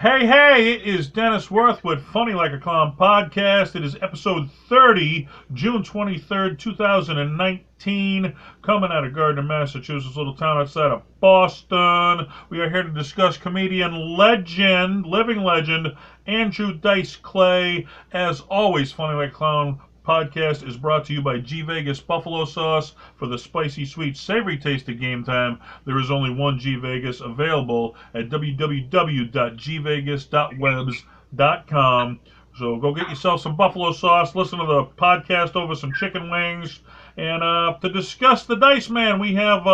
Hey, hey, it is Dennis Wirth with Funny Like a Clown podcast. It is episode 30, June 23rd, 2019, coming out of Gardner, Massachusetts, little town outside of Boston. We are here to discuss comedian legend, living legend, Andrew Dice Clay. As always, Funny Like a Clown podcast is brought to you by G Vegas Buffalo Sauce for the spicy, sweet, savory taste of game time. There is only one G Vegas available at www.gvegas.webs.com. So go get yourself some buffalo sauce, listen to the podcast over some chicken wings, and to discuss the Dice Man, we have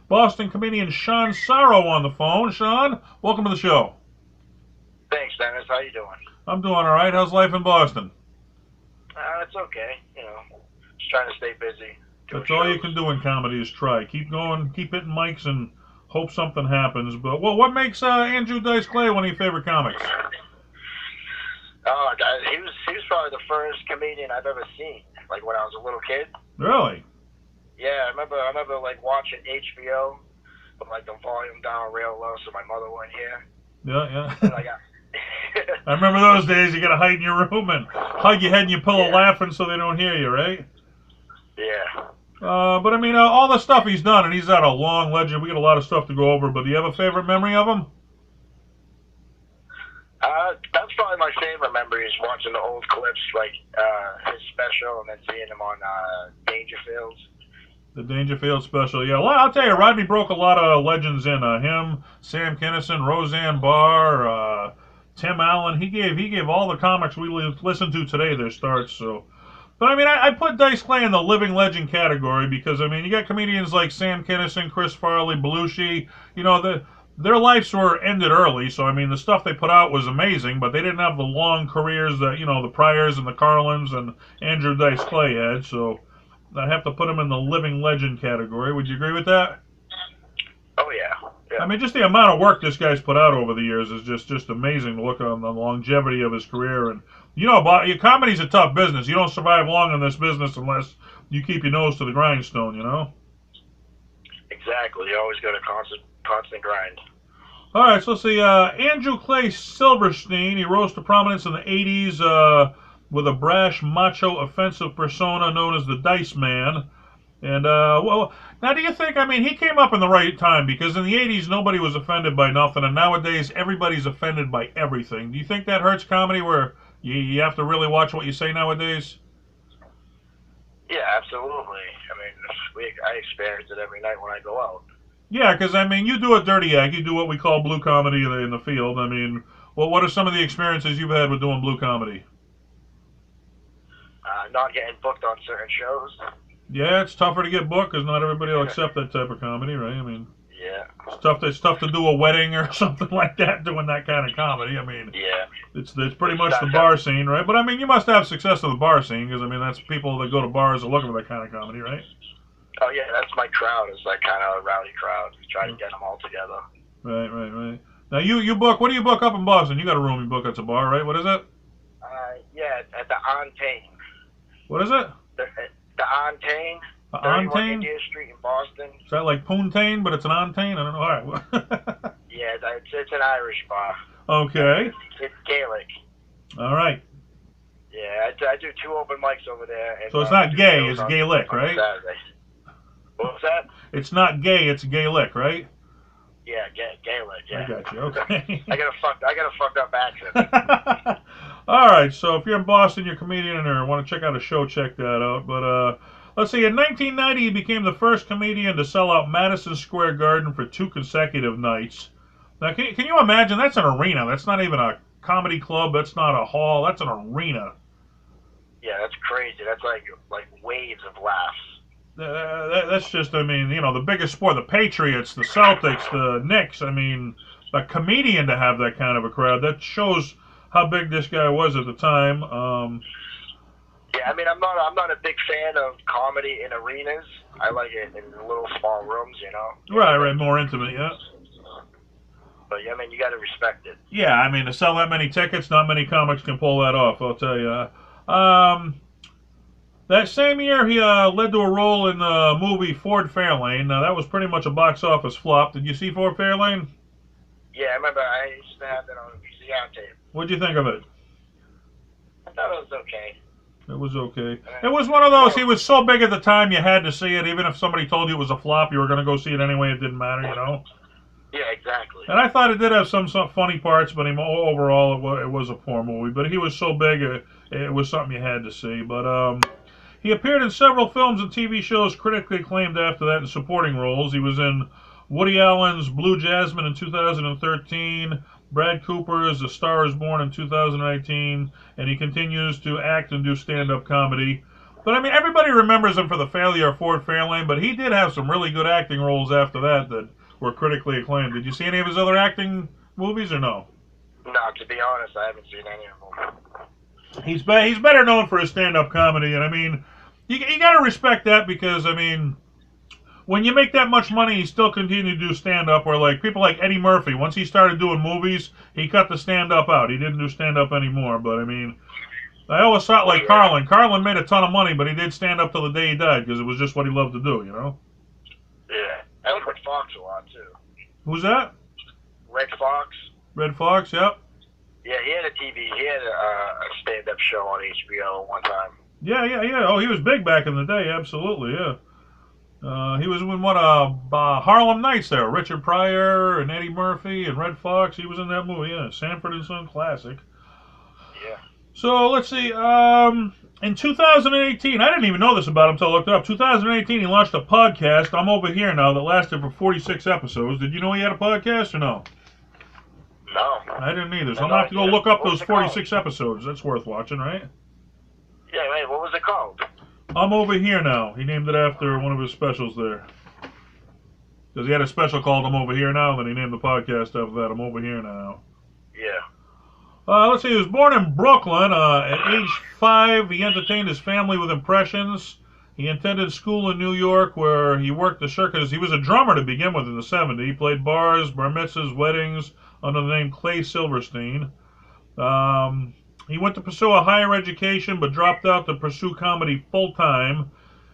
Boston comedian Shawn Sarro on the phone. Shawn, welcome to the show. Thanks, Dennis. How you doing? I'm doing all right. How's life in Boston? It's okay. Just trying to stay busy. That's all you can do in comedy is try. Keep going, keep hitting mics, and hope something happens. But what makes Andrew Dice Clay one of your favorite comics? Oh, he was probably the first comedian I've ever seen. Like when I was a little kid. Really? Yeah, I remember like watching HBO, but like the volume down real low so my mother wouldn't hear. Yeah. And I got. I remember those days. You gotta hide in your room and hug your head in your pillow, laughing so they don't hear you, right? Yeah. But I mean, all the stuff he's done, and he's had a long legend. We got a lot of stuff to go over. But do you have a favorite memory of him? That's probably my favorite memory is watching the old clips, like his special, and then seeing him on Dangerfields. The Dangerfield special, yeah. Well, I'll tell you, Rodney broke a lot of legends in. Him, Sam Kinison, Roseanne Barr, Tim Allen. He gave all the comics we listen to today their starts. So, but I mean, I put Dice Clay in the living legend category because I mean, you got comedians like Sam Kinison, Chris Farley, Belushi. You know, their lives were ended early. So I mean, the stuff they put out was amazing, but they didn't have the long careers that the Pryors and the Carlins and Andrew Dice Clay had. So I have to put him in the living legend category. Would you agree with that? Oh, yeah. I mean, just the amount of work this guy's put out over the years is just amazing to look on the longevity of his career. And, your comedy's a tough business. You don't survive long in this business unless you keep your nose to the grindstone, Exactly. You always got a constant grind. All right, so let's see. Andrew Clay Silverstein, he rose to prominence in the 80s with a brash, macho, offensive persona known as the Dice Man. And, well, now do you think, I mean, he came up in the right time because in the 80s nobody was offended by nothing, and nowadays everybody's offended by everything. Do you think that hurts comedy where you have to really watch what you say nowadays? Yeah, absolutely. I mean, I experience it every night when I go out. Yeah, because, I mean, you do a dirty act. You do what we call blue comedy in the field. I mean, well, what are some of the experiences you've had with doing blue comedy? Not getting booked on certain shows. Yeah, it's tougher to get booked because not everybody will accept that type of comedy, right? I mean, yeah, it's tough to do a wedding or something like that doing that kind of comedy. I mean, yeah, it's pretty much the bar scene, right? But I mean, you must have success in the bar scene because I mean that's people that go to bars are looking for that kind of comedy, right? Oh yeah, that's my crowd. It's like kind of a rowdy crowd. We try to get them all together. Right. Now you book. What do you book up in Boston? You got a room you book at a bar, right? What is it? Yeah, at the Ontane. What is it? The Ontane. The 31 Ontane? India Street in Boston. Is that like Poontane, but it's an Ontane? I don't know. All right. Yeah, it's an Irish bar. Okay. It's Gaelic. All right. Yeah, I do 2 open mics over there. And, So it's not gay, it's Gaelic, right? Saturday. What's that? It's not gay, it's Gaelic, right? Yeah, Gaelic. Yeah. I got you. Okay. I got a fucked up accent. All right, so if you're in Boston, you're a comedian or want to check out a show, check that out. But let's see, in 1990, he became the first comedian to sell out Madison Square Garden for 2 consecutive nights. Now, can you imagine? That's an arena. That's not even a comedy club. That's not a hall. That's an arena. Yeah, that's crazy. That's like waves of laughs. That's just, I mean, the biggest sport, the Patriots, the Celtics, the Knicks. I mean, a comedian to have that kind of a crowd, that shows how big this guy was at the time. Yeah, I mean, I'm not a big fan of comedy in arenas. I like it in little small rooms, Right, more intimate, yeah. But yeah, I mean, you got to respect it. Yeah, I mean, to sell that many tickets, not many comics can pull that off, I'll tell you. That same year, he led to a role in the movie Ford Fairlane. Now, that was pretty much a box office flop. Did you see Ford Fairlane? Yeah, I remember I used to have that on a VCR tape. What'd you think of it? I thought it was okay. It was okay. It was one of those, he was so big at the time you had to see it. Even if somebody told you it was a flop, you were going to go see it anyway. It didn't matter, you know? Yeah, exactly. And I thought it did have some funny parts, but overall it was a poor movie. But he was so big, it was something you had to see. But he appeared in several films and TV shows critically acclaimed after that in supporting roles. He was in Woody Allen's Blue Jasmine in 2013, Brad Cooper's A Star is Born in 2019, and he continues to act and do stand-up comedy. But I mean, everybody remembers him for The Failure of Ford Fairlane, but he did have some really good acting roles after that were critically acclaimed. Did you see any of his other acting movies or no? No, to be honest, I haven't seen any of them. He's better known for his stand-up comedy, and I mean, you got to respect that because I mean, when you make that much money, he still continue to do stand-up. Or like people like Eddie Murphy, once he started doing movies, he cut the stand-up out. He didn't do stand-up anymore. But I mean, I always thought like Carlin. Carlin made a ton of money, but he did stand up till the day he died because it was just what he loved to do, you know. Yeah, I like Red Fox a lot too. Who's that? Red Fox. Red Fox, yep. Yeah, he had a stand-up show on HBO one time. Yeah. Oh, he was big back in the day, absolutely, yeah. He was in Harlem Nights there. Richard Pryor and Eddie Murphy and Red Fox. He was in that movie, yeah. Sanford and Son classic. Yeah. So let's see. In 2018, I didn't even know this about him until I looked it up. 2018, he launched a podcast, I'm Over Here Now, that lasted for 46 episodes. Did you know he had a podcast or no? No. I didn't either. So I'm going to have to go look up those 46 episodes. That's worth watching, right? Yeah, right. What was it called? I'm Over Here Now. He named it after one of his specials there. Because he had a special called I'm Over Here Now, and then he named the podcast after that, I'm Over Here Now. Yeah. Let's see, he was born in Brooklyn. At age 5, he entertained his family with impressions. He attended school in New York where he worked the circus. He was a drummer to begin with in the 70s. He played bars, bar mitzvahs, weddings under the name Clay Silverstein. He went to pursue a higher education but dropped out to pursue comedy full-time.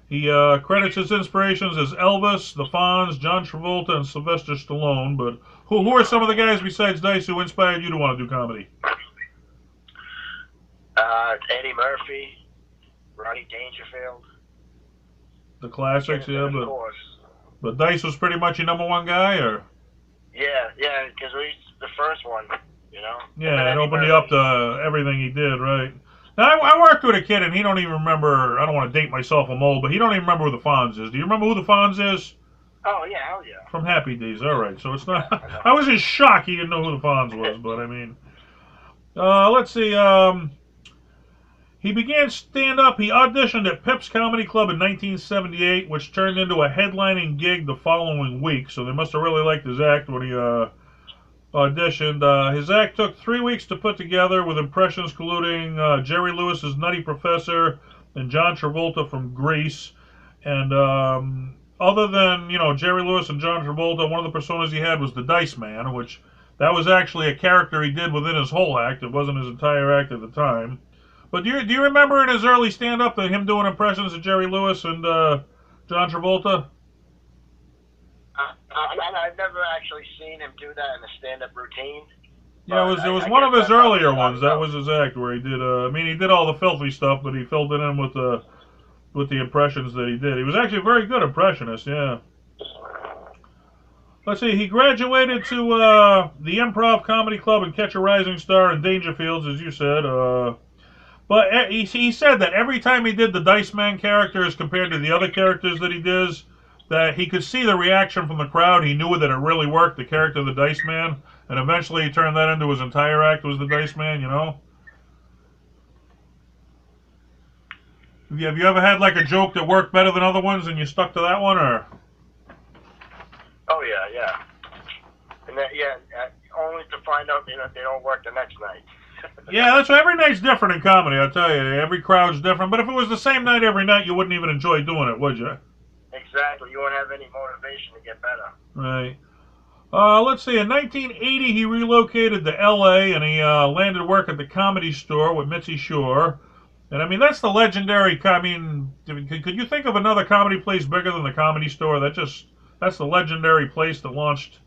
He credits his inspirations as Elvis, the Fonz, John Travolta, and Sylvester Stallone. But who are some of the guys besides Dice who inspired you to want to do comedy? Eddie Murphy, Rodney Dangerfield. The classics, yeah, of course. But Dice was pretty much your number one guy, or? Yeah, because we the first one, you know. Yeah, it opened you up to everything he did, right? Now, I worked with a kid, and he don't even remember. I don't want to date myself, I'm old, but he don't even remember who the Fonz is. Do you remember who the Fonz is? Oh yeah, hell yeah. From Happy Days, all right. So it's not. I was in shock he didn't know who the Fonz was, but I mean, let's see. He began stand-up. He auditioned at Pep's Comedy Club in 1978, which turned into a headlining gig the following week. So they must have really liked his act when he auditioned. His act took 3 weeks to put together with impressions including Jerry Lewis's Nutty Professor and John Travolta from Grease. And other than, Jerry Lewis and John Travolta, one of the personas he had was the Dice Man, which that was actually a character he did within his whole act. It wasn't his entire act at the time. But do you remember in his early stand-up him doing impressions of Jerry Lewis and John Travolta? I've never actually seen him do that in a stand-up routine. Yeah, it was one of his earlier ones. That was his act where he did. He did all the filthy stuff, but he filled it in with the impressions that he did. He was actually a very good impressionist. Yeah. Let's see. He graduated to the Improv Comedy Club and Catch a Rising Star in Dangerfields, as you said. But he said that every time he did the Dice Man character as compared to the other characters that he does, that he could see the reaction from the crowd. He knew that it really worked, the character of the Dice Man. And eventually he turned that into his entire act was the Dice Man, you know? Have you ever had like a joke that worked better than other ones and you stuck to that one, or? Oh, yeah. And only to find out they don't work the next night. Yeah, that's why every night's different in comedy, I'll tell you. Every crowd's different. But if it was the same night every night, you wouldn't even enjoy doing it, would you? Exactly. You wouldn't have any motivation to get better. Right. Let's see. In 1980, he relocated to L.A. and he landed work at the Comedy Store with Mitzi Shore. And, that's the legendary... could you think of another comedy place bigger than the Comedy Store? That's the legendary place that launched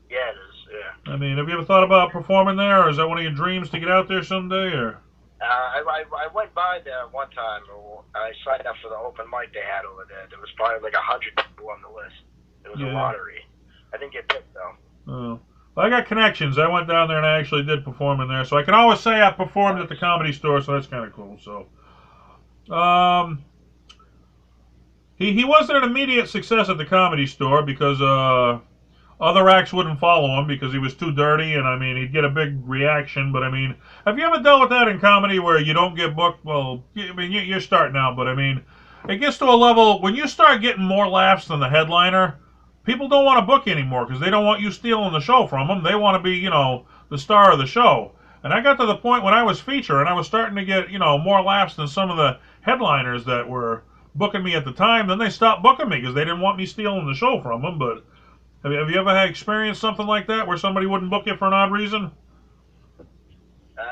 Yeah, it is. Yeah. I mean, have you ever thought about performing there, or is that one of your dreams to get out there someday? Or I went by there one time. I signed up for the open mic they had over there. There was probably like 100 people on the list. It was a yeah. lottery. I didn't get picked though. Oh. Well, I got connections. I went down there and I actually did perform in there, so I can always say I performed at the Comedy Store. So that's kind of cool. So, he wasn't an immediate success at the Comedy Store because other acts wouldn't follow him because he was too dirty, and I mean he'd get a big reaction. But I mean, have you ever dealt with that in comedy where you don't get booked? Well, I mean you're starting out, but I mean it gets to a level when you start getting more laughs than the headliner. People don't want to book you anymore because they don't want you stealing the show from them. They want to be, the star of the show. And I got to the point when I was feature and I was starting to get, more laughs than some of the headliners that were booking me at the time. Then they stopped booking me because they didn't want me stealing the show from them. But have you ever had experienced something like that where somebody wouldn't book you for an odd reason?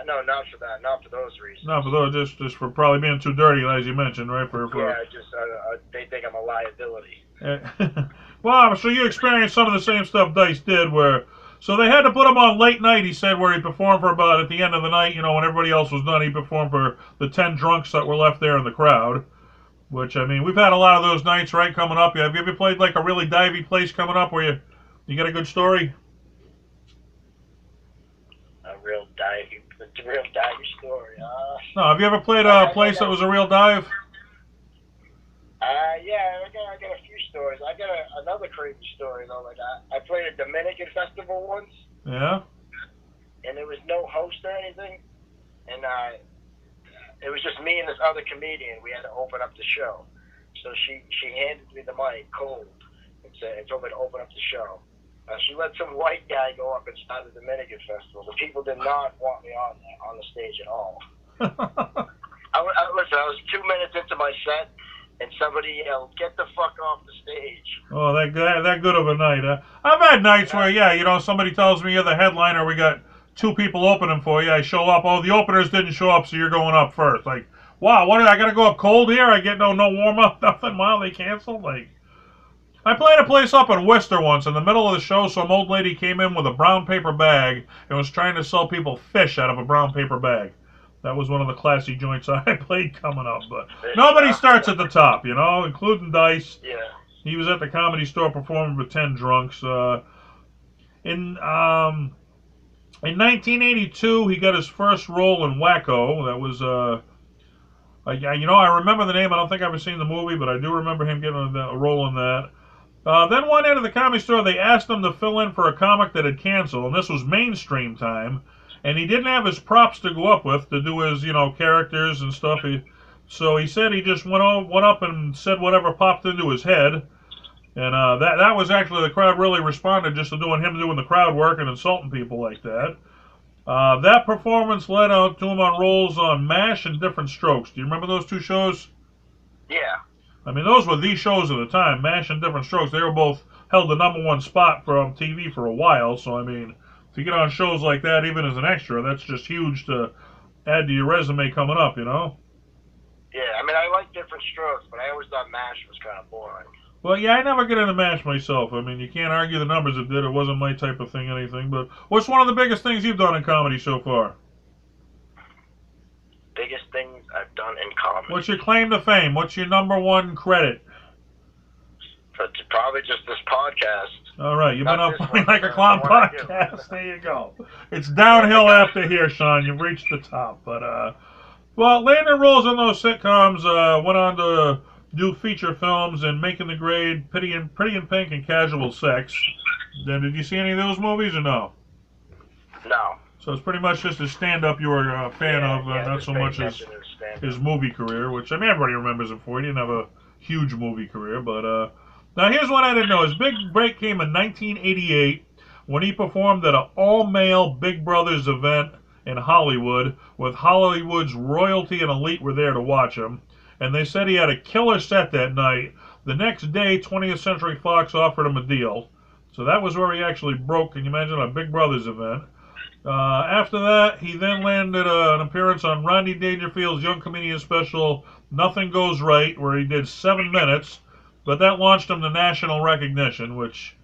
No, not for that. Not for those reasons. Not for those, just for probably being too dirty, as you mentioned, right? Yeah, just they think I'm a liability. Well, so you experienced some of the same stuff Dice did, so they had to put him on late night. He said where he performed for about at the end of the night, when everybody else was done, he performed for the 10 drunks that were left there in the crowd. Which I mean, we've had a lot of those nights, right, coming up. Have you ever played like a really divey place coming up where you got a good story? A real divey story. No, have you ever played a place that was a real dive? Yeah, I got a few stories. I got another crazy story though. Like I played a Dominican festival once. Yeah. And there was no host or anything, and it was just me and this other comedian. We had to open up the show. So she handed me the mic cold and told me to open up the show. She let some white guy go up and start the Dominican festival. The people did not want me on the stage at all. Listen, I was 2 minutes into my set. And somebody yelled, "Get the fuck off the stage!" Oh, that good of a night. I've had nights where, somebody tells me you're the headliner. We got 2 people opening for you. I show up. Oh, the openers didn't show up, so you're going up first. Like, wow, what? I got to go up cold here? I get no warm up, nothing. Wow, they canceled. Like, I played a place up in Worcester once. In the middle of the show, some old lady came in with a brown paper bag and was trying to sell people fish out of a brown paper bag. That was one of the classy joints I played coming up. But nobody starts at the top, including Dice. Yeah. He was at the Comedy Store performing with 10 drunks. In 1982, he got his first role in Wacko. That was, I remember the name. I don't think I've ever seen the movie, but I do remember him getting a role in that. Then one night at the Comedy Store, they asked him to fill in for a comic that had canceled, and this was mainstream time. And he didn't have his props to go up with to do his, characters and stuff. So he said he just went up and said whatever popped into his head. And that was actually, the crowd really responded just to doing the crowd work and insulting people like that. That performance led out to him on roles on MASH and Different Strokes. Do you remember those 2 shows? Yeah. I mean, those were the shows of the time, MASH and Different Strokes. They were both held the #1 spot on TV for a while. So, I mean, to get on shows like that, even as an extra, that's just huge to add to your resume coming up, Yeah, I mean, I like Different Strokes, but I always thought MASH was kind of boring. Well, yeah, I never get into MASH myself. I mean, you can't argue the numbers it did. It wasn't my type of thing, anything. But what's one of the biggest things you've done in comedy so far? Biggest things I've done in comedy. What's your claim to fame? What's your #1 credit? It's probably just this podcast. All right, you've been on Funny Like a Clown podcast. There you go. It's downhill after here, Shawn. You've reached the top. But, landing roles in those sitcoms, went on to do feature films and Making the Grade, Pretty in Pink, and Casual Sex. Then, did you see any of those movies or no? No. So it's pretty much just a stand-up you were a fan of, not so much as his movie career, which, I mean, everybody remembers him for. He didn't have a huge movie career, but, now here's what I didn't know. His big break came in 1988 when he performed at an all-male Big Brothers event in Hollywood with Hollywood's royalty and elite were there to watch him. And they said he had a killer set that night. The next day, 20th Century Fox offered him a deal. So that was where he actually broke, can you imagine, a Big Brothers event. After that, he then landed an appearance on Rodney Dangerfield's Young Comedian special, Nothing Goes Right, where he did 7 minutes. But that launched him to national recognition, which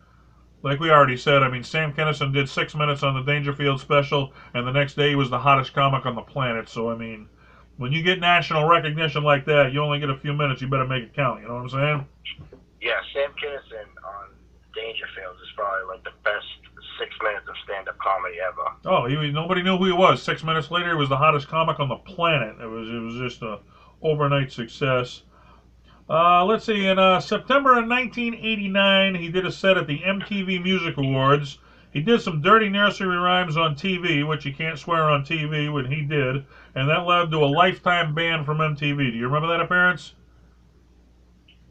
like we already said, I mean, Sam Kinison did 6 minutes on the Dangerfield special, and the next day he was the hottest comic on the planet. So, I mean, when you get national recognition like that, you only get a few minutes. You better make it count. You know what I'm saying? Yeah, Sam Kinison on Dangerfield is probably like the best 6 minutes of stand-up comedy ever. Oh, nobody knew who he was. 6 minutes later, he was the hottest comic on the planet. It was just a overnight success. Let's see. In September of 1989, he did a set at the MTV Music Awards. He did some dirty nursery rhymes on TV, which you can't swear on TV when he did, and that led to a lifetime ban from MTV. Do you remember that appearance?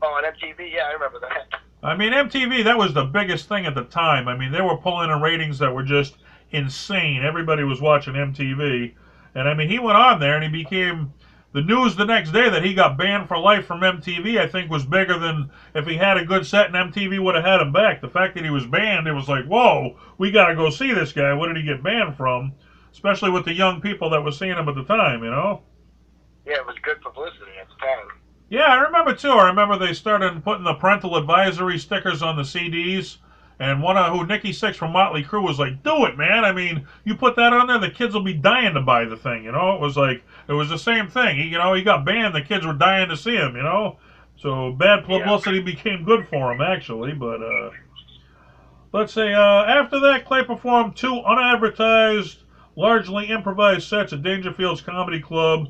Oh, on MTV? Yeah, I remember that. I mean, MTV, that was the biggest thing at the time. I mean, they were pulling in ratings that were just insane. Everybody was watching MTV. And I mean, he went on there and he became the news the next day that he got banned for life from MTV, I think, was bigger than if he had a good set and MTV would have had him back. The fact that he was banned, it was like, whoa, we got to go see this guy. What did he get banned from? Especially with the young people that were seeing him at the time, you know? Yeah, it was good publicity at the time. Yeah, I remember too. I remember they started putting the parental advisory stickers on the CDs. And one of Nikki Sixx from Motley Crue was like, "Do it, man! I mean, you put that on there, the kids will be dying to buy the thing." You know, it was the same thing. He got banned, the kids were dying to see him. You know, so bad publicity became good for him actually. But let's say after that, Clay performed 2 unadvertised, largely improvised sets at Dangerfield's Comedy Club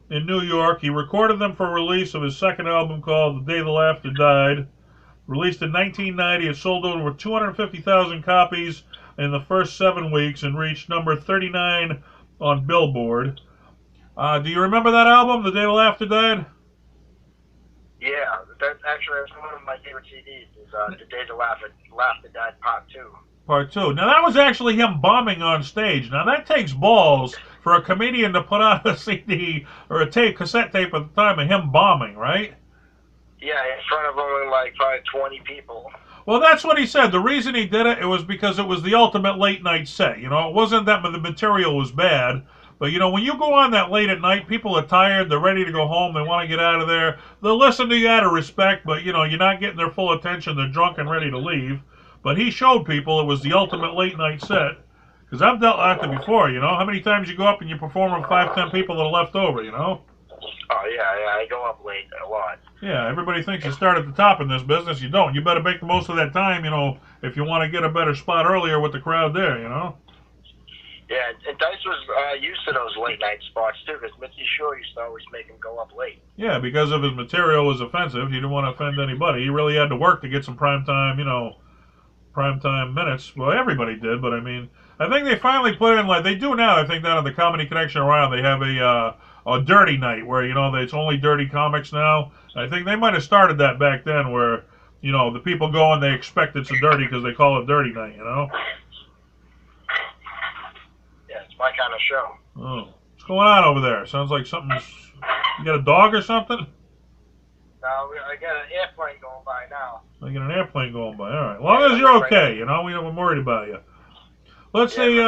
in New York. He recorded them for release of his second album called The Day the Laughter Died. Released in 1990, it sold over 250,000 copies in the first 7 weeks and reached number 39 on Billboard. Do you remember that album, The Day the Laughter Died? Yeah, that's one of my favorite CDs. Is The Day the Laughter Died Part 2. Part 2. Now, that was actually him bombing on stage. Now, that takes balls for a comedian to put out a CD or a cassette tape at the time of him bombing, right? Yeah, in front of only like probably 20 people. Well, that's what he said. The reason he did it was because it was the ultimate late night set. You know, it wasn't that the material was bad, but you know, when you go on that late at night, people are tired, they're ready to go home, they want to get out of there. They'll listen to you out of respect, but you know, you're not getting their full attention. They're drunk and ready to leave. But he showed people it was the ultimate late night set. Because I've dealt with that before, you know. How many times you go up and you perform with 5, 10 people that are left over, you know? Oh, yeah, I go up late a lot. Yeah, everybody thinks you start at the top in this business. You don't. You better make the most of that time, you know, if you want to get a better spot earlier with the crowd there, you know? Yeah, and Dice was used to those late night spots, too, because Mitzi Shore used to always make him go up late. Yeah, because if his material was offensive, he didn't want to offend anybody. He really had to work to get some primetime, you know, primetime minutes. Well, everybody did, but I mean, I think they finally put in, like they do now, I think down at the Comedy Connection around, they have a dirty night where, you know, it's only dirty comics now. I think they might have started that back then where, you know, the people go and they expect it's a dirty because they call it dirty night, you know? Yeah, it's my kind of show. Oh, what's going on over there? Sounds like something's, you got a dog or something? No, I got an airplane going by now. I got an airplane going by. All right. As long as you're okay, you know, I'm worried about you. Let's see.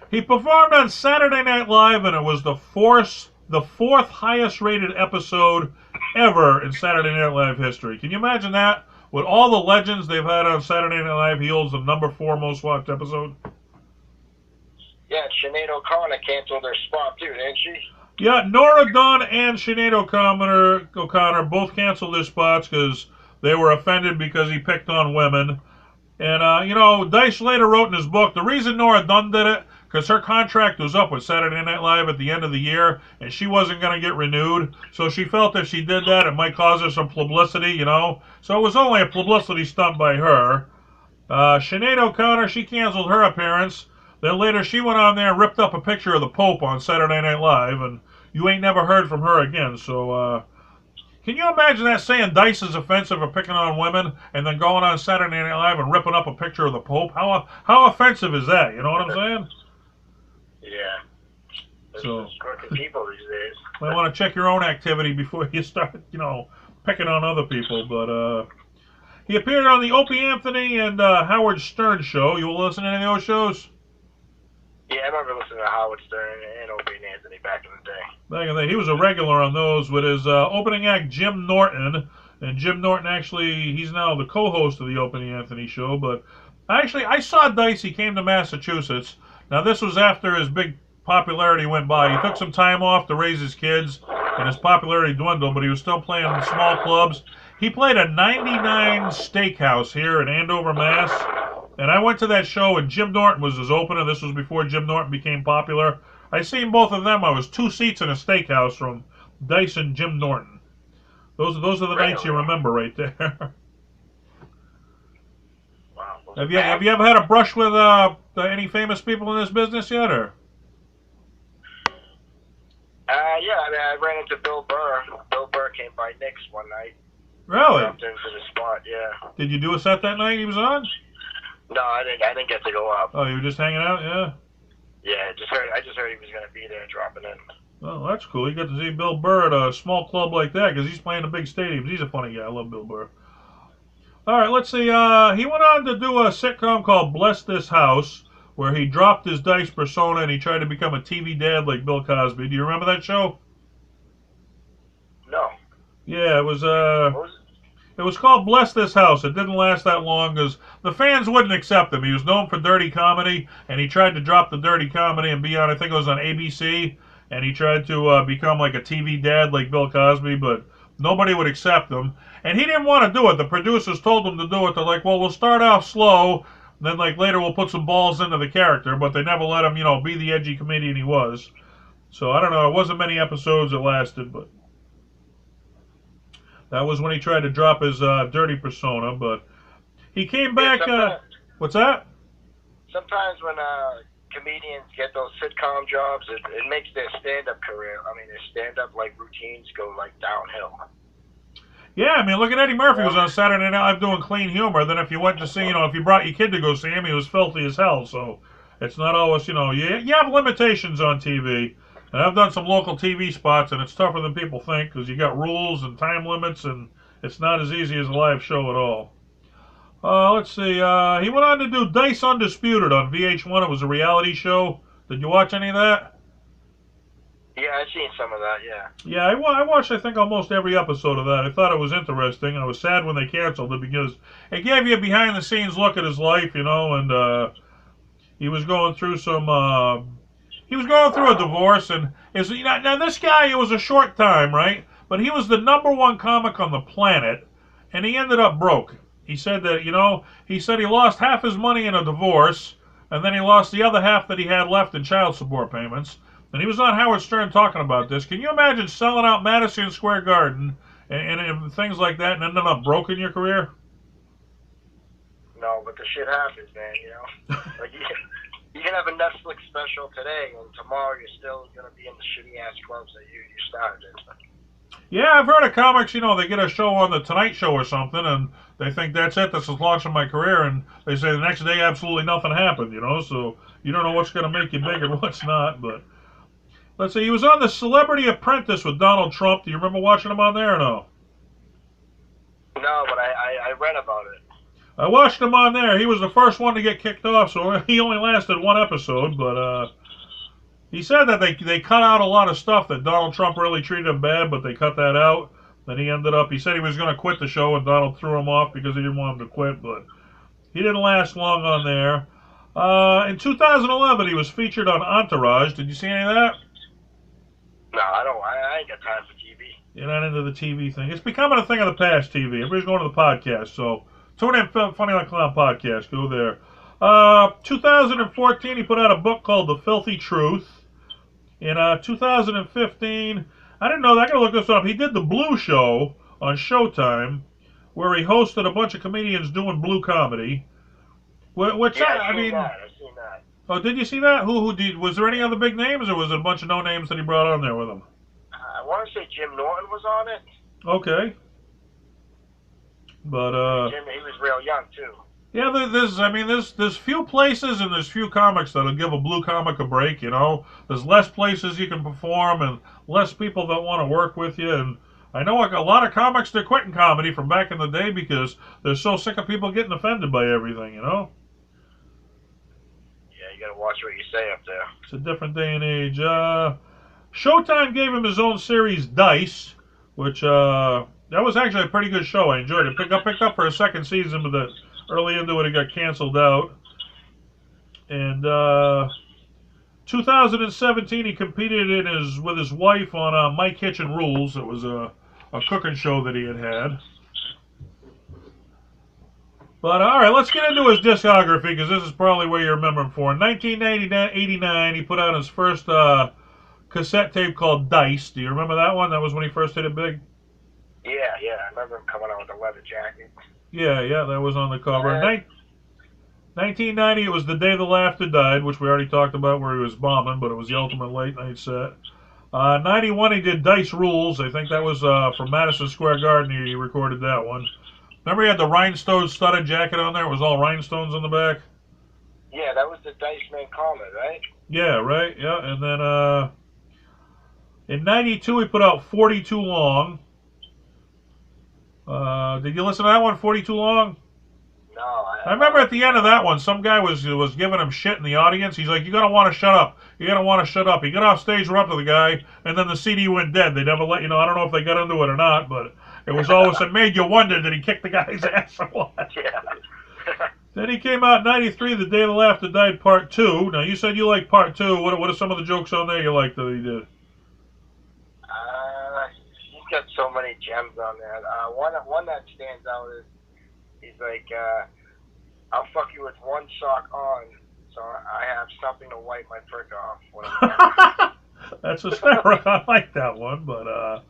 He performed on Saturday Night Live, and it was the fourth highest rated episode ever in Saturday Night Live history. Can you imagine that? With all the legends they've had on Saturday Night Live, he holds the number 4 most watched episode. Yeah, Sinead O'Connor canceled her spot too, didn't she? Yeah, Nora Dunn and Sinead O'Connor both canceled their spots because they were offended because he picked on women. And, you know, Dice later wrote in his book, the reason Nora Dunn did it, because her contract was up with Saturday Night Live at the end of the year, and she wasn't going to get renewed. So she felt if she did that, it might cause her some publicity, you know. So it was only a publicity stunt by her. Sinead O'Connor, she canceled her appearance. Then later she went on there and ripped up a picture of the Pope on Saturday Night Live, and you ain't never heard from her again. So, can you imagine that, saying Dice is offensive for picking on women, and then going on Saturday Night Live and ripping up a picture of the Pope? How offensive is that? You know what I'm saying? Yeah. So, crooked people these days. I want to check your own activity before you start, you know, picking on other people. But he appeared on the Opie Anthony and Howard Stern show. You will listen to any of those shows? Yeah, I remember listening to Howard Stern and Opie and Anthony back in the day. Back in the day, he was a regular on those with his opening act, Jim Norton. And Jim Norton he's now the co-host of the Opie and Anthony show. But I saw Dice. He came to Massachusetts. Now this was after his big popularity went by. He took some time off to raise his kids, and his popularity dwindled. But he was still playing in small clubs. He played a 99 Steakhouse here in Andover, Mass. And I went to that show, and Jim Norton was his opener. This was before Jim Norton became popular. I seen both of them. I was 2 seats in a steakhouse from Dice and Jim Norton. Those are the nights you remember right there. Wow. Have you ever had a brush with any famous people in this business yet, or? Yeah, I mean, I ran into Bill Burr. Bill Burr came by Nick's one night. Really? Jumped into the spot, yeah. Did you do a set that night he was on? No, I didn't get to go up. Oh, you were just hanging out, yeah? Yeah, I just heard he was going to be there dropping in. Oh, that's cool. You got to see Bill Burr at a small club like that because he's playing the big stadiums. He's a funny guy. I love Bill Burr. All right, let's see. He went on to do a sitcom called Bless This House, where he dropped his Dice persona and he tried to become a TV dad like Bill Cosby. Do you remember that show? No. Yeah, it was called Bless This House. It didn't last that long because the fans wouldn't accept him. He was known for dirty comedy, and he tried to drop the dirty comedy and be on, I think it was on ABC, and he tried to become like a TV dad like Bill Cosby, but nobody would accept him. And he didn't want to do it. The producers told him to do it. They're like, well, we'll start off slow, then like later we'll put some balls into the character, but they never let him, be the edgy comedian he was. So I don't know. It wasn't many episodes it lasted, but that was when he tried to drop his dirty persona. But he came back. What's that? Sometimes when comedians get those sitcom jobs, it makes their stand-up career. I mean, their stand-up routines go downhill. Yeah, I mean, look at Eddie Murphy was on Saturday Night Live doing clean humor. Then if you went to see, if you brought your kid to go see him, he was filthy as hell. So it's not always, you have limitations on TV. And I've done some local TV spots, and it's tougher than people think because you got rules and time limits, and it's not as easy as a live show at all. Let's see. He went on to do Dice Undisputed on VH1. It was a reality show. Did you watch any of that? Yeah, I've seen some of that, yeah. Yeah, I watched, I think, almost every episode of that. I thought it was interesting. I was sad when they canceled it because it gave you a behind-the-scenes look at his life, and he was going through he was going through a divorce, and now this guy, it was a short time, right? But he was the #1 comic on the planet, and he ended up broke. He said that, he lost half his money in a divorce, and then he lost the other half that he had left in child support payments. And he was on Howard Stern talking about this. Can you imagine selling out Madison Square Garden and things like that and ending up broke in your career? No, but the shit happens, man, You can have a Netflix special today, and tomorrow you're still going to be in the shitty-ass clubs that you started in. Yeah, I've heard of comics, they get a show on The Tonight Show or something, and they think that's it, this is launching my career, and they say the next day absolutely nothing happened, so you don't know what's going to make you big and what's not, but let's see, he was on The Celebrity Apprentice with Donald Trump. Do you remember watching him on there or no? No, but I read about it. I watched him on there. He was the first one to get kicked off, so he only lasted 1 episode, but he said that they cut out a lot of stuff that Donald Trump really treated him bad, but they cut that out. Then he said he was going to quit the show, and Donald threw him off because he didn't want him to quit, but he didn't last long on there. In 2011, he was featured on Entourage. Did you see any of that? No, I don't. I ain't got time for TV. You're not into the TV thing. It's becoming a thing of the past, TV. Everybody's going to the podcast, so tune in Funny Like Clown podcast. Go there. 2014, he put out a book called The Filthy Truth. In 2015, I didn't know that. I gotta look this up. He did the Blue Show on Showtime, where he hosted a bunch of comedians doing blue comedy. Which I've seen that. Oh, did you see that? Was there any other big names, or was it a bunch of no names that he brought on there with him? I want to say Jim Norton was on it. Okay. But Jim, he was real young too. Yeah, there's few places and there's few comics that'll give a blue comic a break. There's less places you can perform and less people that want to work with you. And I know a lot of comics, they're quitting comedy from back in the day because they're so sick of people getting offended by everything. Yeah, you gotta watch what you say up there. It's a different day and age. Showtime gave him his own series, Dice, which That was actually a pretty good show. I enjoyed it. Picked up for a second season, but the early into it, it got canceled out. And 2017, he competed with his wife on My Kitchen Rules. It was a cooking show that he had. But all right, let's get into his discography because this is probably where you remember him for. In 1989, he put out his first cassette tape called Dice. Do you remember that one? That was when he first hit it big. Yeah, I remember him coming out with a leather jacket. Yeah, that was on the cover. 1990, it was The Day the Laughter Died, which we already talked about where he was bombing, but it was the ultimate late night set. 91, he did Dice Rules. I think that was from Madison Square Garden. He recorded that one. Remember he had the rhinestone studded jacket on there? It was all rhinestones on the back? Yeah, that was the Dice Man comment, right? Yeah, right. Yeah, and then in 92, he put out 42 Long. Did you listen to that one, 42 Long? No. I remember at the end of that one, some guy was giving him shit in the audience. He's like, "You gotta want to shut up. You gotta want to shut up." He got off stage, went up to the guy, and then the CD went dead. They never let you know. I don't know if they got into it or not, but it was always it made you wonder, did he kick the guy's ass or what? Yeah. Then he came out in 93, The Day the Laughter Died, Part 2. Now, you said you liked Part 2. What are some of the jokes on there you liked that he did? He's got so many gems on there. One that stands out is he's like, I'll fuck you with one sock on, so I have something to wipe my prick off. That's hysterical. I like that one, but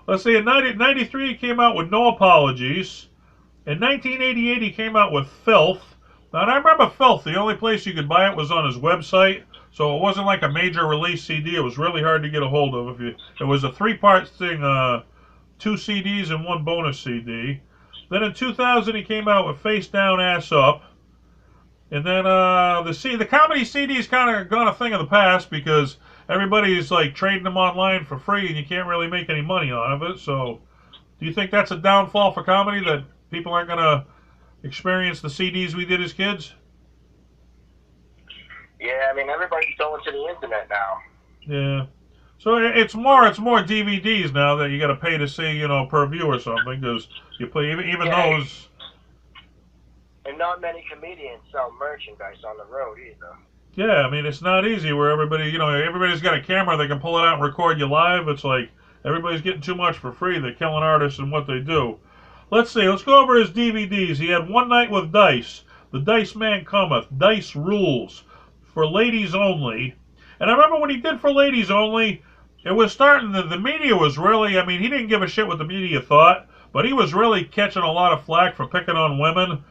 let's see. In 93, he came out with No Apologies. In 1988, he came out with Filth. Now, and I remember Filth. The only place you could buy it was on his website, so it wasn't like a major release CD. It was really hard to get a hold of. It was a 3-part thing, 2 CDs and 1 bonus CD. Then in 2000, he came out with Face Down, Ass Up. And then the comedy CD's kind of gone a thing of the past because everybody's like trading them online for free and you can't really make any money out of it. So do you think that's a downfall for comedy, that people aren't going to experience the CDs we did as kids? Yeah, I mean, everybody's going to the internet now. Yeah. So it's more DVDs now that you got to pay to see, per view or something, because you play even those. And not many comedians sell merchandise on the road either. Yeah, I mean, it's not easy where everybody's got a camera, they can pull it out and record you live. It's like everybody's getting too much for free. They're killing artists and what they do. Let's go over his DVDs. He had One Night with Dice, The Dice Man Cometh, Dice Rules, For Ladies Only. And I remember when he did For Ladies Only, it was starting, the media was really, I mean, he didn't give a shit what the media thought, but he was really catching a lot of flack for picking on women.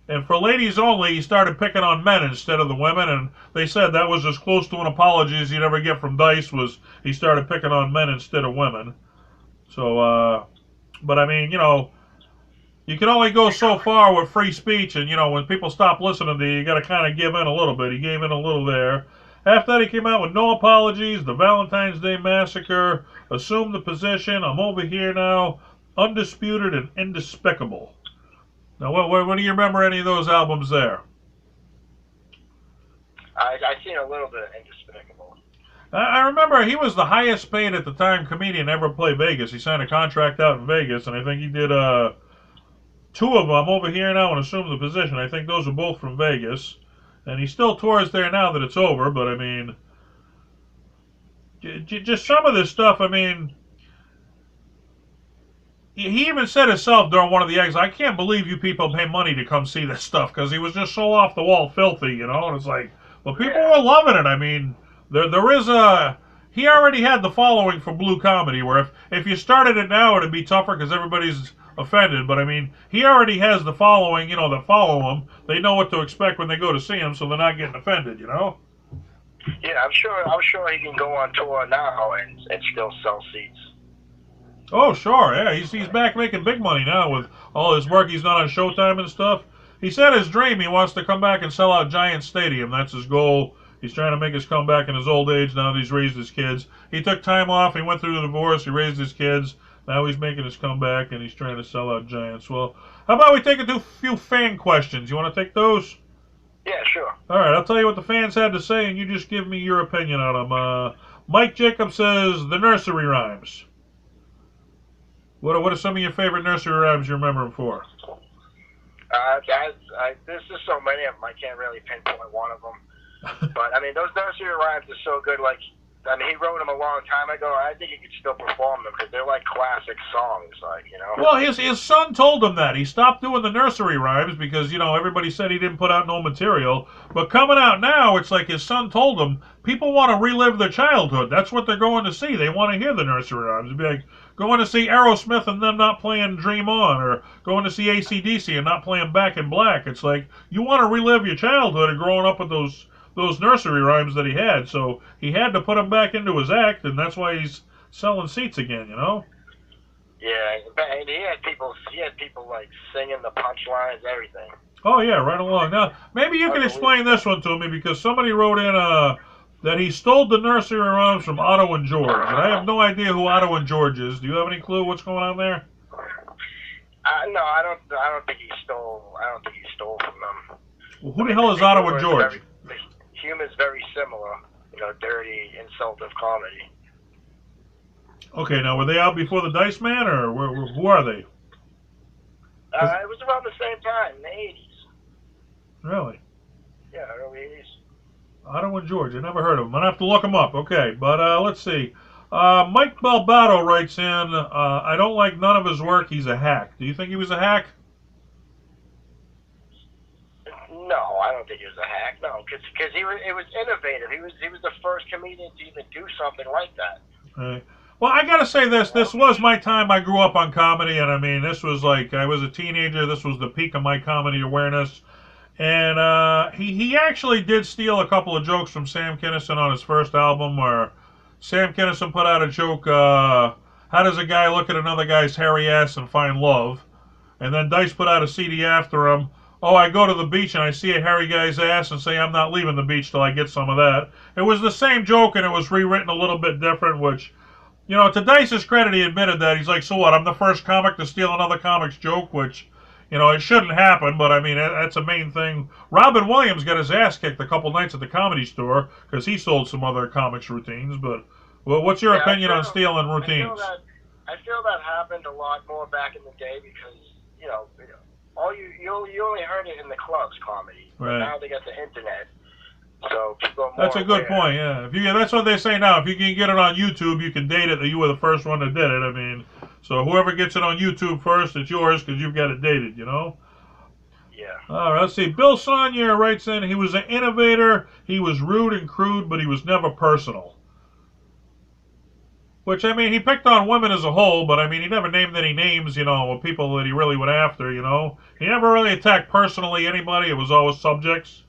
And For Ladies Only, he started picking on men instead of the women, and they said that was as close to an apology as you'd ever get from Dice, was he started picking on men instead of women. So, but I mean, you can only go so far with free speech, and, when people stop listening to you, you got to kind of give in a little bit. He gave in a little there. After that, he came out with No Apologies, The Valentine's Day Massacre, Assume the Position, I'm Over Here Now, Undisputed, and Indespicable. Now, what do you remember any of those albums there? I've seen a little bit of Indespicable. I remember he was the highest paid at the time comedian ever play Vegas. He signed a contract out in Vegas, and I think he did 2 of them, I'm Over Here Now and Assume the Position. I think those are both from Vegas. And he still tours there now that it's over, but I mean, just some of this stuff, I mean, he even said himself during one of the eggs, I can't believe you people pay money to come see this stuff, because he was just so off the wall filthy, and it's like, well, people were loving it. I mean, there is he already had the following for blue comedy, where if you started it now, it'd be tougher because everybody's offended, but I mean, he already has the following, that follow him. They know what to expect when they go to see him, so they're not getting offended, Yeah, I'm sure he can go on tour now and still sell seats. Oh, sure, yeah, he's back making big money now with all his work he's done on Showtime and stuff. He said his dream, he wants to come back and sell out Giant Stadium. That's his goal. He's trying to make his comeback in his old age now that he's raised his kids. He took time off, he went through the divorce, he raised his kids. Now he's making his comeback, and he's trying to sell out Giants. Well, how about we take a few fan questions? You want to take those? Yeah, sure. All right, I'll tell you what the fans had to say, and you just give me your opinion on them. Mike Jacob says, the nursery rhymes. What are some of your favorite nursery rhymes you remember him for? There's just so many of them. I can't really pinpoint one of them. But I mean, those nursery rhymes are so good. Like, I mean, he wrote them a long time ago. I think he could still perform them because they're like classic songs. Like, you know. Well, his son told him that he stopped doing the nursery rhymes because everybody said he didn't put out no material. But coming out now, it's like his son told him people want to relive their childhood. That's what they're going to see. They want to hear the nursery rhymes. It'd be like going to see Aerosmith and them not playing Dream On, or going to see AC/DC and not playing Back in Black. It's like you want to relive your childhood and growing up with those nursery rhymes that he had. So he had to put them back into his act, and that's why he's selling seats again. Yeah, and he had people like singing the punchlines, everything. Oh yeah, right along. Now maybe you can explain this one to me because somebody wrote in that he stole the nursery rhymes from Otto and George, and I have no idea who Otto and George is. Do you have any clue what's going on there? No, I don't think he stole. I don't think he stole from them. Well, who the hell is Otto and George? The humor's very similar. Dirty, insultive comedy. Okay, now were they out before the Dice Man, or who are they? It was around the same time, in the 80s. Really? Yeah, early 80s. Otto and George. I never heard of them. I'm going to have to look them up. Okay, but let's see. Mike Balbato writes in, I don't like none of his work. He's a hack. Do you think he was a hack? No, I don't think he was a hack. No, because it was innovative. He was the first comedian to even do something like that. Right. Well, I gotta say this. This was my time. I grew up on comedy, and I mean, this was like I was a teenager. This was the peak of my comedy awareness. And he actually did steal a couple of jokes from Sam Kinison on his first album, where Sam Kinison put out a joke, how does a guy look at another guy's hairy ass and find love? And then Dice put out a CD after him, oh, I go to the beach and I see a hairy guy's ass and say I'm not leaving the beach till I get some of that. It was the same joke, and it was rewritten a little bit different, which, to Dice's credit, he admitted that. He's like, so what, I'm the first comic to steal another comic's joke, which... it shouldn't happen, but I mean, that's a main thing. Robin Williams got his ass kicked a couple nights at the Comedy Store because he sold some other comics routines. But what's your opinion on stealing routines? I feel that happened a lot more back in the day because all you only heard it in the clubs comedy. Right. But now they got the internet, so people are more That's a good point. Yeah, that's what they say now. If you can get it on YouTube, you can date it that you were the first one that did it. I mean. So whoever gets it on YouTube first, it's yours because you've got it dated, Yeah. All right, let's see. Bill Saunier writes in, he was an innovator. He was rude and crude, but he was never personal. Which, I mean, he picked on women as a whole, but, I mean, he never named any names, of people that he really went after, He never really attacked personally anybody. It was always subjects.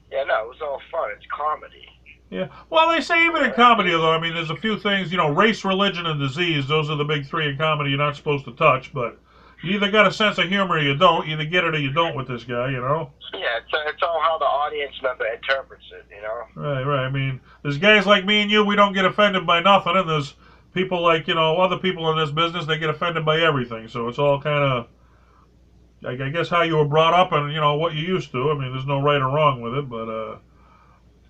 Yeah, no, it was all fun. It's comedy. Yeah. Well, they say even in comedy, though, I mean, there's a few things, race, religion, and disease. Those are the big three in comedy you're not supposed to touch. But you either got a sense of humor or you don't. You either get it or you don't with this guy, Yeah, it's all how the audience member interprets it, Right. I mean, there's guys like me and you, we don't get offended by nothing. And there's people like, other people in this business, they get offended by everything. So it's all kind of, I guess, how you were brought up and, what you used to. I mean, there's no right or wrong with it, but...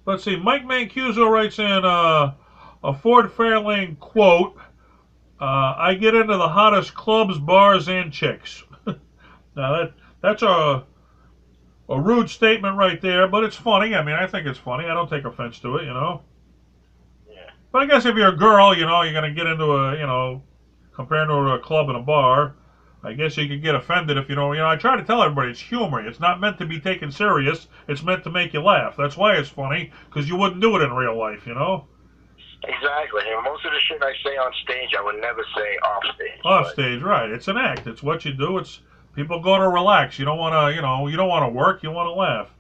Let's see, Mike Mancuso writes in a Ford Fairlane quote, I get into the hottest clubs, bars, and chicks. Now, that's a rude statement right there, but it's funny. I mean, I think it's funny. I don't take offense to it, Yeah. But I guess if you're a girl, you're going to get into comparing to a club and a bar, I guess you could get offended if I try to tell everybody it's humor. It's not meant to be taken serious. It's meant to make you laugh. That's why it's funny, because you wouldn't do it in real life, Exactly. And most of the shit I say on stage, I would never say off stage. Off stage, right. It's an act. It's what you do. It's people go to relax. You don't want to, you don't want to work. You want to laugh.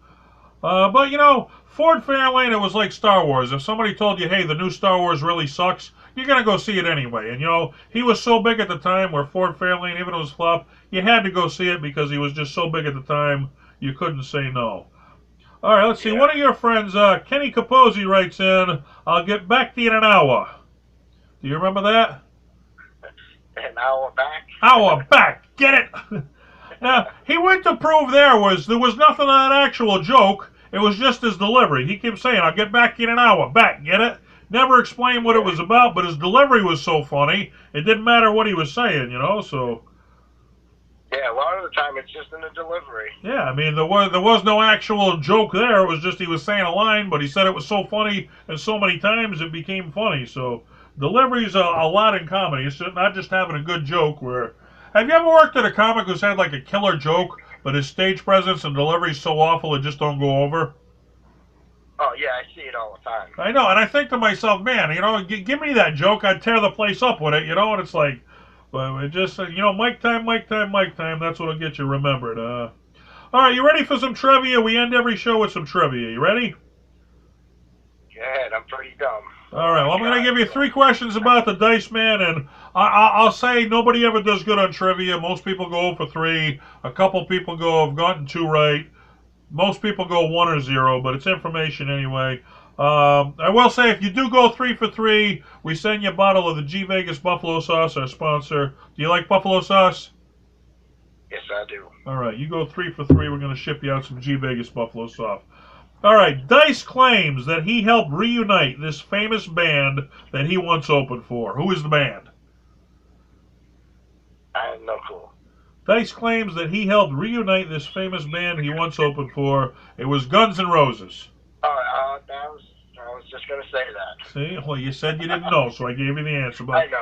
But, Ford Fairlane, it was like Star Wars. If somebody told you, hey, the new Star Wars really sucks, you're going to go see it anyway. And, he was so big at the time where Ford Fairlane, even if it was flop, you had to go see it because he was just so big at the time, you couldn't say no. All right, let's see. One of your friends, Kenny Capozzi, writes in, I'll get back to you in an hour. Do you remember that? An hour back? Hour back. Get it? Now, he went to prove there was nothing on an actual joke. It was just his delivery. He kept saying, I'll get back in an hour. Back. Get it? Never explained what it was about, but his delivery was so funny, it didn't matter what he was saying, so... Yeah, a lot of the time it's just in the delivery. Yeah, I mean, there was no actual joke there. It was just he was saying a line, but he said it was so funny and so many times it became funny. So delivery's a lot in comedy. It's not just having a good joke. Have you ever worked at a comic who's had like a killer joke, but his stage presence and delivery's so awful it just don't go over? Oh yeah, I see it all the time. I know, and I think to myself, man, give me that joke, I'd tear the place up with it, and it's like, well, it just, mic time, that's what'll get you remembered. All right, you ready for some trivia? We end every show with some trivia. You ready? Go ahead, I'm pretty dumb. All right, well, I'm going to give you 3 questions about the Dice Man, and I'll say nobody ever does good on trivia. Most people go for 3. A couple people have gotten 2 right. Most people go 1 or 0, but it's information anyway. I will say, if you do go 3 for 3, we send you a bottle of the G Vegas Buffalo Sauce, our sponsor. Do you like buffalo sauce? Yes, I do. All right, you go 3 for 3. We're going to ship you out some G Vegas Buffalo Sauce. All right, Dice claims that he helped reunite this famous band that he once opened for. Who is the band? I have no clue. Dice claims that he helped reunite this famous band he once opened for. It was Guns N' Roses. I was just going to say that. See? Well, you said you didn't know, so I gave you the answer. But I know.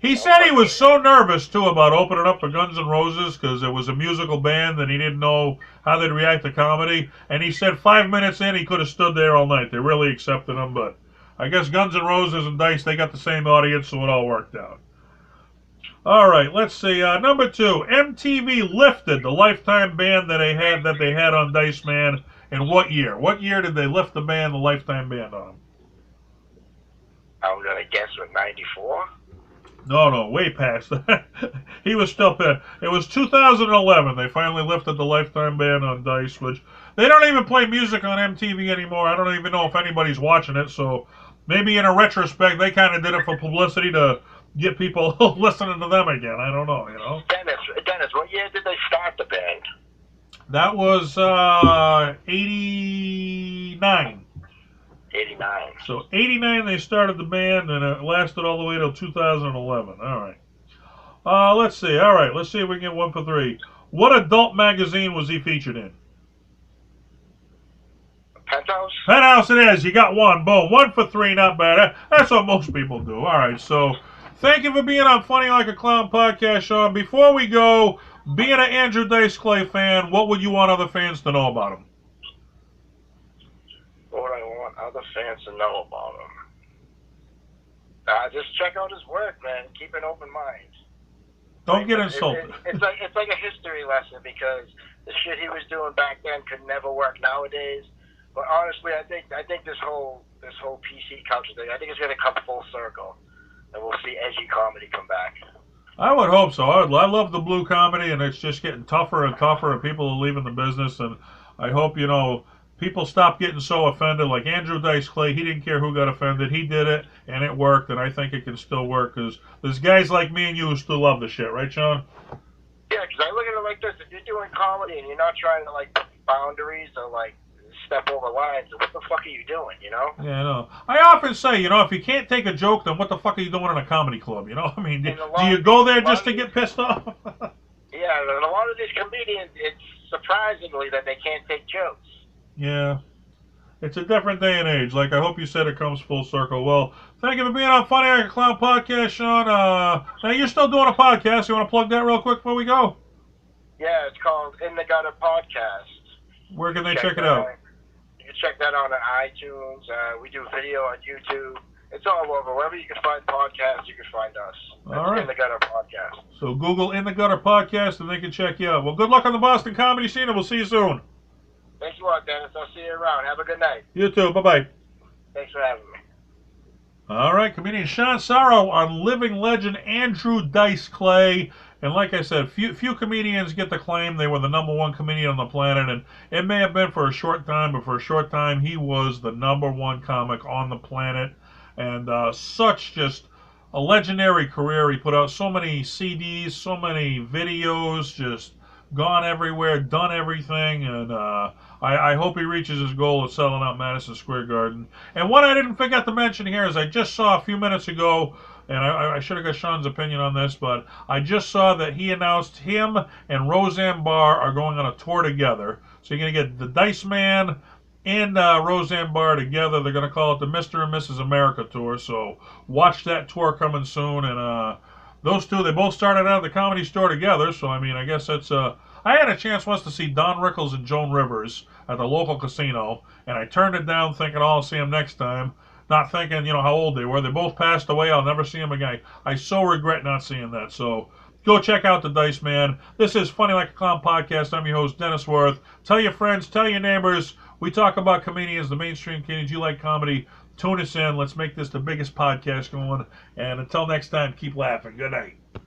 he said he was so nervous, too, about opening up for Guns N' Roses because it was a musical band and he didn't know how they'd react to comedy. And he said 5 minutes in, he could have stood there all night. They really accepted him, but I guess Guns N' Roses and Dice, they got the same audience, so it all worked out. All right, let's see. Number 2, MTV lifted the Lifetime band that they had on Dice Man. In what year? What year did they lift the Lifetime band on? I'm going to guess with 94. No, way past that. He was still there. It was 2011. They finally lifted the Lifetime band on Dice, which they don't even play music on MTV anymore. I don't even know if anybody's watching it, so maybe in a retrospect, they kind of did it for publicity to get people listening to them again. I don't know, Dennis, what year did they start the band? That was 89. 89. So 89 they started the band, and it lasted all the way till 2011. All right. Let's see. All right, let's see if we can get 1 for 3. What adult magazine was he featured in? Penthouse? Penthouse it is. You got 1. Boom. 1 for 3. Not bad. That's what most people do. All right. So thank you for being on Funny Like a Clown podcast, Shawn. Before we go, being an Andrew Dice Clay fan, what would you want other fans to know about him? What would I want other fans to know about him? Just check out his work, man. Keep an open mind. Don't get insulted. It's like a history lesson because the shit he was doing back then could never work nowadays. But honestly, I think this whole PC culture thing, I think it's going to come full circle, and we'll see edgy comedy come back. I would hope so. I love the blue comedy, and it's just getting tougher and tougher, and people are leaving the business. And I hope people stop getting so offended. Like Andrew Dice Clay, he didn't care who got offended. He did it, and it worked. And I think it can still work because there's guys like me and you who still love the shit, right, Shawn? Yeah, because I look at it like this: if you're doing comedy and you're not trying to put boundaries or step over lines, what the fuck are you doing, Yeah, I know. I often say, if you can't take a joke, then what the fuck are you doing in a comedy club, I mean, do you go there just to get pissed off? Yeah, and a lot of these comedians, it's surprisingly that they can't take jokes. Yeah. It's a different day and age. I hope you said it comes full circle. Well, thank you for being on Funny Like a Clown podcast, Shawn. Now, you're still doing a podcast. You want to plug that real quick before we go? Yeah, it's called In the Gutter Podcast. Where can they check it out? You can check that out on iTunes. We do video on YouTube. It's all over. Wherever you can find podcasts, you can find us. All right. In the Gutter Podcast. So Google In the Gutter Podcast, and they can check you out. Well, good luck on the Boston comedy scene, and we'll see you soon. Thanks a lot, Dennis. I'll see you around. Have a good night. You too. Bye-bye. Thanks for having me. All right, comedian Shawn Sarro on living legend Andrew Dice Clay. And like I said, few comedians get the claim they were the #1 comedian on the planet. And it may have been for a short time, but for a short time, he was the #1 comic on the planet. And such just a legendary career. He put out so many CDs, so many videos, just gone everywhere, done everything, and I hope he reaches his goal of selling out Madison Square Garden. And what I didn't forget to mention here is I just saw a few minutes ago, and I should have got Sean's opinion on this, but I just saw that he announced him and Roseanne Barr are going on a tour together. So you're going to get the Dice Man and Roseanne Barr together. They're going to call it the Mr. and Mrs. America Tour. So watch that tour coming soon. And those two, they both started out at the Comedy Store together. So, I mean, I guess that's... I had a chance once to see Don Rickles and Joan Rivers at the local casino, and I turned it down thinking, oh, I'll see them next time. Not thinking, how old they were. They both passed away. I'll never see them again. I so regret not seeing that. So go check out the Dice Man. This is Funny Like a Clown podcast. I'm your host, Dennis Wirth. Tell your friends, tell your neighbors. We talk about comedians, the mainstream comedians. You like comedy, tune us in. Let's make this the biggest podcast going. And until next time, keep laughing. Good night.